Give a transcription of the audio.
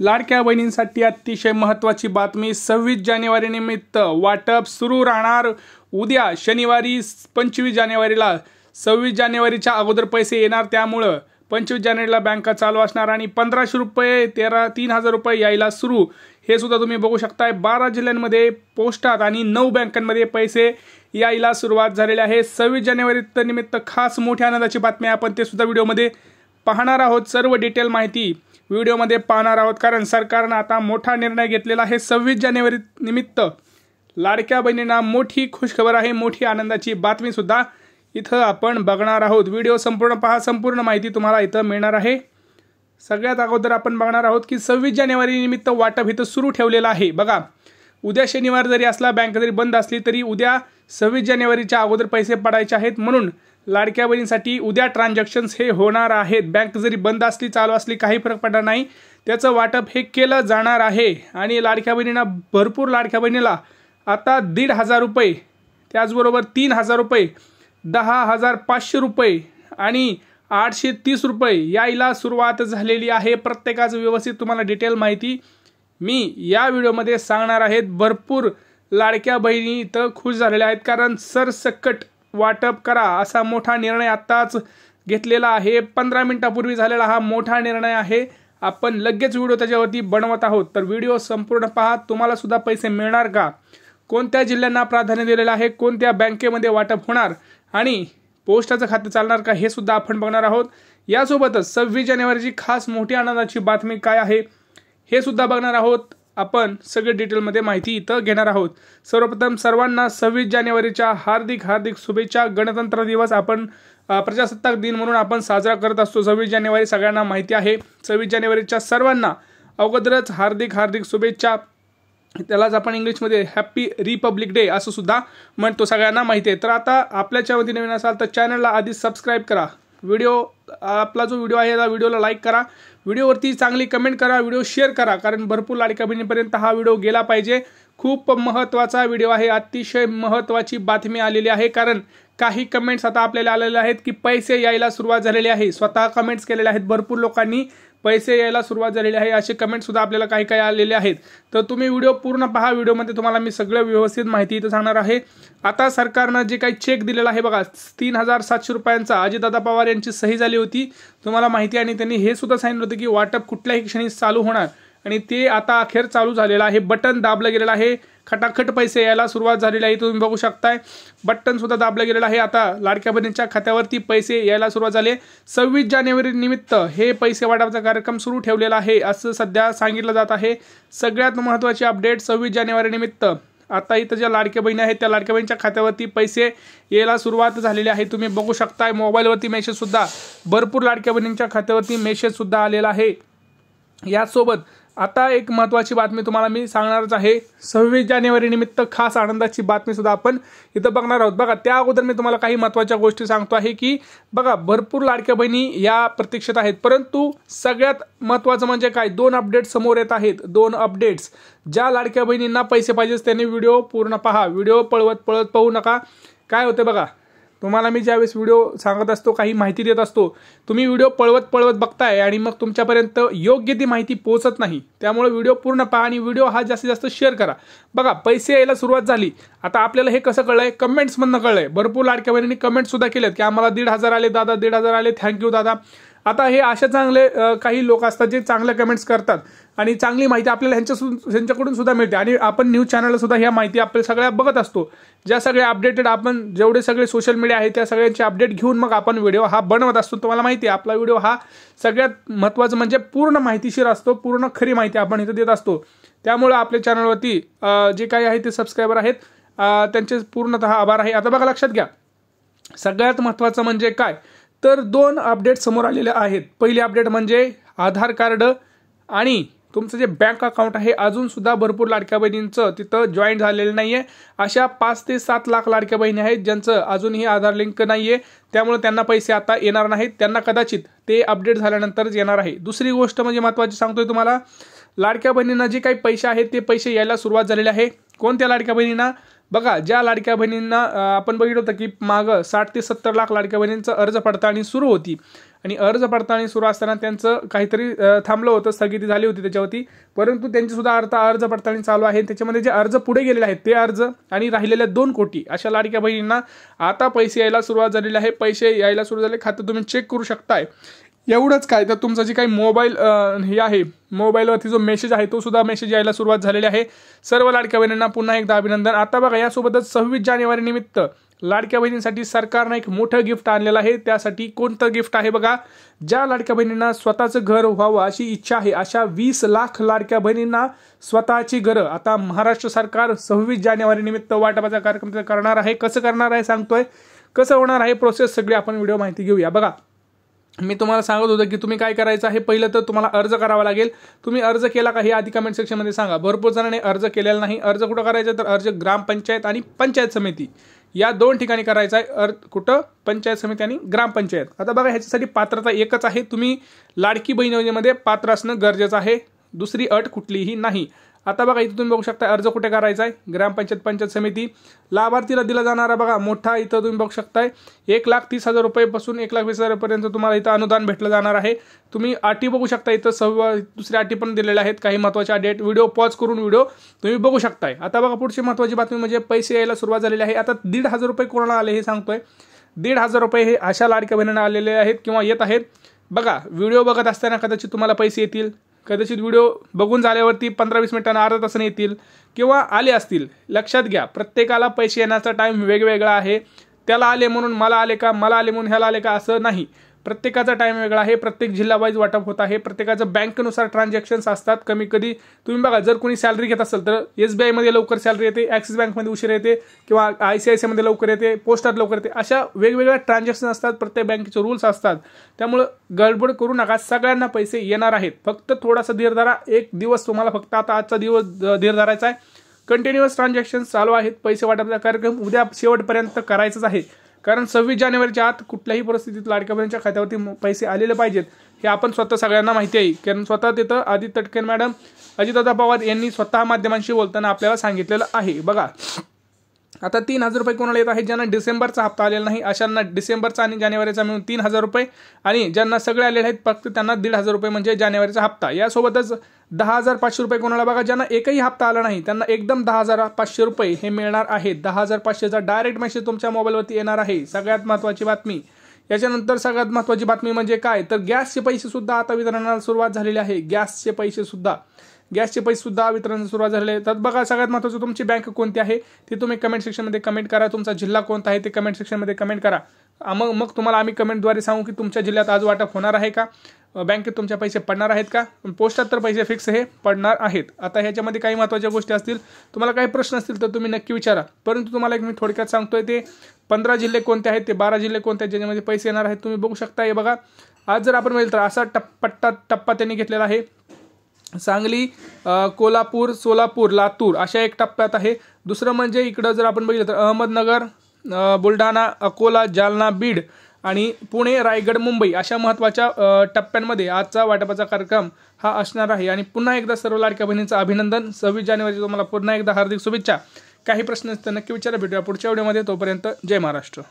लाडक्या बहिणींसाठी अतिशय महत्त्वाची बातमी। 26 जानेवारी निमित्त वाटप सुरू राहणार। उद्या शनिवारी 25 जानेवारीला 26 जानेवारीच्या अगोदर पैसे येणार, त्यामुळे 25 जानेवारीला बँका चालू असणार आणि 1500 रुपये 3000 रुपये यायला सुरू। हे सुद्धा तुम्ही बघू शकताय। 12 जिल्ह्यांमध्ये पोस्टात आणि 9 बँकांमध्ये पैसे यायला सुरुवात झालेली आहे। 26 जानेवारी निमित्त खास मोठ्या आनंदाची बातमी आहे। आपण ते सुद्धा व्हिडिओमध्ये पाहणार आहोत। सर्व डिटेल माहिती व्हिडिओमध्ये पाहणार आहोत, कारण सरकारने आता मोठा निर्णय घेतलेला आहे। 26 जानेवारी निमित्त लाडक्या बहिणींना मोठी खुशखबर आहे, मोठी आनंदाची बातमी सुद्धा इथं आपण बघणार आहोत। व्हिडिओ संपूर्ण पहा, संपूर्ण माहिती तुम्हाला इथं मिळणार आहे। सगळ्यात अगोदर आपण बघणार आहोत की 26 जानेवारी निमित्त वाटप इथं सुरू ठेवलेलं आहे। बघा, उद्या शनिवार जरी असला, बँक जरी बंद असली तरी उद्या 26 जानेवारीच्या अगोदर पैसे पडायचे आहेत, म्हणून लाडक्या बहिणींसाठी उद्या ट्रान्झॅक्शन्स हे होणार आहेत। बँक जरी बंद असली, चालू असली, काही फरक पडणार नाही, त्याचं वाटप हे केलं जाणार आहे। आणि लाडक्या बहिणींना भरपूर, लाडक्या बहिणीला आता 1500 रुपये, त्याचबरोबर 3000 रुपये, 10,500 रुपये आणि 830 रुपये यायला सुरुवात झालेली आहे। प्रत्येकाचं व्यवस्थित तुम्हाला डिटेल माहिती मी या व्हिडिओमध्ये सांगणार आहे। भरपूर लाडक्या बहिणी इथं खुश झालेल्या आहेत, कारण सरसकट वाटप करा असा मोठा निर्णय आत्ताच घेतलेला आहे। 15 मिनिटापूर्वी झालेला हा मोठा निर्णय आहे। आपण लगेच व्हिडिओ त्याच्यावरती बनवत आहोत, तर व्हिडिओ संपूर्ण पहा। तुम्हाला सुद्धा पैसे मिळणार का, कोणत्या जिल्ह्यांना प्राधान्य दिलेलं आहे, कोणत्या बँकेमध्ये वाटप होणार आणि पोस्टाचं खातं चालणार का, हे सुद्धा आपण बघणार आहोत। यासोबतच 26 जानेवारीची खास मोठी आनंदाची बातमी काय आहे हे सुद्धा बघणार आहोत। आपण सगळे डिटेलमध्ये माहिती इथं घेणार आहोत। सर्वप्रथम सर्वांना 26 जानेवारीच्या हार्दिक हार्दिक शुभेच्छा। गणतंत्र दिवस आपण प्रजासत्ताक दिन म्हणून आपण साजरा करत असतो 26 जानेवारी, सगळ्यांना माहिती आहे। 26 जानेवारीच्या सर्वांना अगोदरच हार्दिक हार्दिक शुभेच्छा। त्यालाच आपण इंग्लिशमध्ये हॅपी रिपब्लिक डे असं सुद्धा म्हणतो, सगळ्यांना माहिती आहे। तर आता आपल्या चॅनलवरती नवीन असाल तर चॅनलला आधी सबस्क्राईब करा। आपला जो व्हिडिओ आहे त्या व्हिडिओला लाईक करा, व्हिडिओवरती चांगली कमेंट करा, व्हिडिओ शेअर करा, कारण भरपूर लाडक्या बहिणींपर्यंत हा व्हिडिओ गेला पाहिजे। खूप महत्त्वाचा व्हिडिओ आहे, अतिशय महत्त्वाची बातमी आलेली आहे। कारण काही कमेंट्स आता आपल्याला आलेले आहेत की पैसे यायला सुरुवात झालेली आहे। स्वतः कमेंट्स केलेले आहेत भरपूर लोकांनी, पैसे यायला सुरुवात झालेली आहे असे कमेंट सुद्धा आपल्याला काही काही आलेले आहेत। तर तुम्ही व्हिडिओ पूर्ण पहा, व्हिडिओमध्ये तुम्हाला मी सगळं व्यवस्थित माहिती इथं सांगणार आहे। आता सरकारनं जे काही चेक दिलेला आहे बघा, 3700 रुपयांचा, अजितदादा पवार यांची सही झाली होती, तुम्हाला माहिती आहे। आणि त्यांनी हे सुद्धा सांगितलं होतं की वाटप कुठल्याही क्षणी चालू होणार, आणि ते आता अखेर चालू झालेलं आहे। बटन दाबलं गेलेलं आहे, खटाखट पैसे यायला सुरुवात झालेली आहे। तुम्ही बघू शकताय, बटन सुद्धा दाबलं गेलेलं आहे। आता लाडक्या बहिणींच्या खात्यावरती पैसे यायला सुरुवात झाले। 26 जानेवारी निमित्त हे पैसे वाटपाचा कार्यक्रम सुरू ठेवलेला आहे असं सध्या सांगितलं जात आहे। सगळ्यात महत्त्वाची अपडेट 26 जानेवारी निमित्त आता इथं ज्या लाडक्या बहिणी आहेत त्या लाडक्या बहिणींच्या खात्यावरती पैसे यायला सुरुवात झालेली आहे। तुम्ही बघू शकताय, मोबाईलवरती मेसेज सुद्धा भरपूर लाडक्या बहिणींच्या खात्यावरती मेसेज सुद्धा आलेला आहे। यासोबत आता एक महत्त्वाची बातमी तुम्हाला मी सांगणारच आहे। 26 जानेवारी निमित्त खास आनंदाची बातमी सुद्धा आपण इथं बघणार आहोत। बघा, त्या अगोदर मी तुम्हाला काही महत्त्वाच्या गोष्टी सांगतो आहे की बघा, भरपूर लाडक्या बहिणी या प्रतीक्षेत आहेत, परंतु सगळ्यात महत्त्वाचं म्हणजे काय, 2 अपडेट समोर येत आहेत। 2 अपडेट्स, ज्या लाडक्या बहिणींना पैसे पाहिजे त्यांनी व्हिडिओ पूर्ण पहा, व्हिडिओ पळवत पाहू नका। काय होते बघा, तुम्हाला मी ज्यावेळेस व्हिडिओ सांगत असतो, काही माहिती देत असतो, तुम्ही व्हिडिओ पळवत बघताय आणि मग तुमच्यापर्यंत योग्य ती माहिती पोहोचत नाही। त्यामुळे व्हिडिओ पूर्ण पहा आणि व्हिडिओ हा जास्तीत जास्त शेअर करा। बघा, पैसे यायला सुरुवात झाली। आता आपल्याला हे कसं कळलंय, कमेंट्समधनं कळलंय। भरपूर लाडक्या बहिणींनी कमेंट सुद्धा केलेत की आम्हाला 1500 आले दादा, 1500 आले, थँक्यू दादा। आता हे अशा चांगले काही लोक असतात जे चांगले कमेंट्स करतात आणि चांगली माहिती आपल्याला ह्यांच्याकडून सुद्धा मिळते। आणि आपण न्यूज चॅनलला सुद्धा ह्या माहिती आपल्या सगळ्या बघत असतो, ज्या सगळ्या अपडेटेड, आपण जेवढे सगळे सोशल मीडिया आहे त्या सगळ्यांचे अपडेट घेऊन मग आपण व्हिडिओ हा बनवत असतो। तुम्हाला माहिती आहे, आपला व्हिडिओ हा सगळ्यात महत्त्वाचं म्हणजे पूर्ण माहितीशीर असतो, पूर्ण खरी माहिती आपण इथं देत असतो। त्यामुळे आपल्या चॅनलवरती जे काही आहे ते सबस्क्रायबर आहेत त्यांचे पूर्णतः आभार आहे। आता बघा, लक्षात घ्या, सगळ्यात महत्त्वाचं म्हणजे काय, तर 2 अपडेट समोर आलेले आहेत। पहिली अपडेट म्हणजे आधार कार्ड आणि तुमचं जे बँक अकाउंट आहे, अजून सुद्धा भरपूर लाडक्या बहिणींचं तिथं जॉईन झालेलं नाहीये। अशा 5 ते 7 लाख लाडक्या बहिणी आहेत ज्यांचं अजूनही आधार लिंक नाहीये, त्यामुळे त्यांना पैसे आता येणार नाहीत। त्यांना कदाचित ते अपडेट झाल्यानंतरच येणार आहे। दुसरी गोष्ट म्हणजे महत्त्वाची सांगतोय तुम्हाला, लाडक्या बहिणींना जे काही पैसे आहेत ते पैसे यायला सुरुवात झालेले आहे। कोणत्या लाडक्या बहिणींना, बघा, ज्या लाडक्या बहिणींना आपण बघितलं होतं की मागं 60 ते 70 लाख लाडक्या बहिणींचा अर्ज पडताळणी सुरू होती, आणि अर्ज पडताळणी सुरू असताना त्यांचं काहीतरी थांबलं होतं, स्थगिती झाली होती त्याच्यावरती, परंतु त्यांची सुद्धा अर्ज पडताळणी चालू आहे। त्याच्यामध्ये जे अर्ज पुढे गेलेले आहेत ते अर्ज आणि राहिलेल्या 2 कोटी अशा लाडक्या बहिणींना आता पैसे यायला सुरुवात झालेली आहे। पैसे यायला सुरू झाले, खातं तुम्ही चेक करू शकताय। एवढंच काय तर तुमचा जे काही मोबाईल हे आहे, मोबाईलवरती जो मेसेज आहे तो सुद्धा मेसेज यायला सुरुवात झालेली आहे। सर्व लाडक्या बहिणींना पुन्हा एकदा अभिनंदन। आता बघा, यासोबतच 26 जानेवारी निमित्त लाडक्या बहिणींसाठी सरकारने एक मोठं गिफ्ट आणलेलं आहे। त्यासाठी कोणतं गिफ्ट आहे बघा, ज्या लाडक्या बहिणींना स्वतःचं घर व्हावं अशी इच्छा आहे अशा 20 लाख लाडक्या बहिणींना स्वतःची घरं आता महाराष्ट्र सरकार 26 जानेवारी निमित्त वाटपाचा कार्यक्रम करणार आहे। कसं करणार आहे सांगतोय, कसं होणार आहे प्रोसेस सगळी आपण व्हिडिओ माहिती घेऊया। बघा, मी तुम्हाला सांगत होतो की तुम्ही काय करायचं आहे, पहिलं तर तुम्हाला अर्ज करावा लागेल। तुम्ही अर्ज केला का हे आधी कमेंट सेक्शनमध्ये सांगा। भरपूर जणांनी अर्ज केलेला नाही। अर्ज कुठं करायचा तर अर्ज ग्रामपंचायत आणि पंचायत समिती या 2 ठिकाणी करायचा आहे। कुठं? पंचायत समिती आणि ग्रामपंचायत। आता बघा, ह्याच्यासाठी पात्रता एकच आहे, तुम्ही लाडकी बहीण योजनेमध्ये पात्र असणं गरजेचं आहे, दुसरी अट कुठलीही नाही। आता बघा, इथं तुम्ही बघू शकता अर्ज कुठे करायचा आहे, ग्रामपंचायत पंचायत समिती। लाभार्थीला दिला जाणारा बघा मोठा इथं तुम्ही बघू शकताय 1,30,000 रुपयेपासून 1,20,000 पर्यंत तुम्हाला इथं अनुदान भेटलं जाणार आहे। तुम्ही अटी बघू शकता, इथं दुसऱ्या अटी पण दिलेल्या आहेत, काही महत्त्वाच्या डेट। व्हिडिओ पॉज करून व्हिडिओ तुम्ही बघू शकताय। आता बघा, पुढची महत्त्वाची बातमी म्हणजे पैसे यायला सुरुवात झालेली आहे। आता 1,500 रुपये कोणाला आले हे सांगतोय। 1,500 रुपये हे अशा लाडक्या बहिणींना आलेले आहेत किंवा येत आहेत। बघा, व्हिडिओ बघत असताना कदाचित तुम्हाला पैसे येतील, कदाचित व्हिडिओ बघून झाल्यावरती 15-20 मिनिटांना अर्धा तासाने येतील किंवा आले असतील। लक्षात घ्या, प्रत्येकाला पैसे येण्याचा टाइम वेगवेगळा आहे। त्याला आले म्हणून मला आले का, मला आले म्हणून ह्याला आले का, असं नाही। प्रत्येकाचा टाइम वेगळा आहे, प्रत्येक जिल्हा वाईज वाटप होत आहे, प्रत्येकाचं बँकेनुसार ट्रान्झॅक्शन्स असतात। कमी कधी तुम्ही बघा, जर कोणी सॅलरी घेत असेल तर SBI मध्ये लवकर सॅलरी येते, ॲक्सिस बँकमध्ये उशीर येते किंवा ICICI मध्ये लवकर येते, पोस्टात लवकर येते। अशा वेगवेगळ्या ट्रान्झॅक्शन असतात, प्रत्येक बँकेचे रूल्स असतात। त्यामुळे गडबड करू नका, सगळ्यांना पैसे येणार आहेत। फक्त थोडासा धीर धरा, 1 दिवस तुम्हाला फक्त आता आजचा दिवस धीर धरायचा आहे। कंटिन्युअस ट्रान्झॅक्शन चालू आहेत, पैसे वाटपाचा कार्यक्रम उद्या शेवटपर्यंत करायचाच आहे, कारण 26 जानेवारीच्या आत कुठल्याही परिस्थितीत लाडक्या बहिणींच्या खात्यावरती पैसे आलेले पाहिजेत हे आपण स्वतः सगळ्यांना माहिती आहे। कारण स्वतः तिथं आदित्य तटकरे मॅडम, अजितदादा पवार यांनी स्वतः माध्यमांशी बोलताना आपल्याला सांगितलेलं आहे। बघा, आता 3,000 रुपये कोणाला येत आहे, ज्यांना डिसेंबरचा हप्ता आलेला नाही अशांना डिसेंबरचा आणि जानेवारीचा मिळून 3,000 रुपये, आणि ज्यांना सगळे आलेले आहेत फक्त त्यांना 1,500 रुपये म्हणजे जानेवारीचा हप्ता। यासोबतच 10,500 रुपये कोणाला बघा, ज्यांना एकही हप्ता आला नाही त्यांना एकदम 10,500 रुपये हे मिळणार आहेत। 10,500चा डायरेक्ट मेसेज तुमच्या मोबाईलवरती येणार आहे। सगळ्यात महत्त्वाची बातमी, याच्यानंतर सगळ्यात महत्त्वाची बातमी म्हणजे काय तर गॅसचे पैसे सुद्धा आता वितरणाला सुरुवात झालेली आहे। गॅसचे पैसे सुद्धा वितरणाला सुरुवात झालेले आहेत। तर बघा, सगळ्यात महत्त्वाचं तुमची बँक कोणती आहे ते तुम्ही कमेंट सेक्शनमध्ये कमेंट करा, तुमचा जिल्हा कोणता आहे ते कमेंट सेक्शनमध्ये कमेंट करा। मग तुम्हाला आम्ही कमेंटद्वारे सांगू की तुमच्या जिल्ह्यात आज वाटप होणार आहे का, बँकेत तुमचे पैसे पडणार आहेत का, पोस्टात तर पैसे फिक्स हे पडणार आहेत। आता ह्याच्यामध्ये काही महत्त्वाच्या गोष्टी असतील, तुम्हाला काही प्रश्न असतील तर तुम्ही नक्की विचारा, परंतु तुम्हाला एक मी थोडक्यात सांगतोय ते 15 जिल्हे कोणते आहेत, ते 12 जिल्हे कोणते आहेत ज्याच्यामध्ये पैसे येणार आहेत, तुम्ही बघू शकता। हे बघा, आज जर आपण बघितलं तर असा टप्पा त्यांनी घेतलेला आहे। सांगली, कोल्हापूर, सोलापूर, लातूर अशा एक टप्प्यात आहे। दुसरं म्हणजे इकडं जर आपण बघितलं तर अहमदनगर, बुलढाणा, अकोला, जालना, बीड आणि पुणे, रायगड, मुंबई अशा महत्त्वाच्या टप्प्यांमध्ये आजचा वाटपाचा कार्यक्रम हा असणार आहे। आणि पुन्हा एकदा सर्व लाडक्या बहिणींचं अभिनंदन। 26 जानेवारी तुम्हाला पुन्हा एकदा हार्दिक शुभेच्छा। काही प्रश्न असतील नक्की विचारा, भेटूया पुढच्या व्हिडिओमध्ये। तोपर्यंत जय महाराष्ट्र।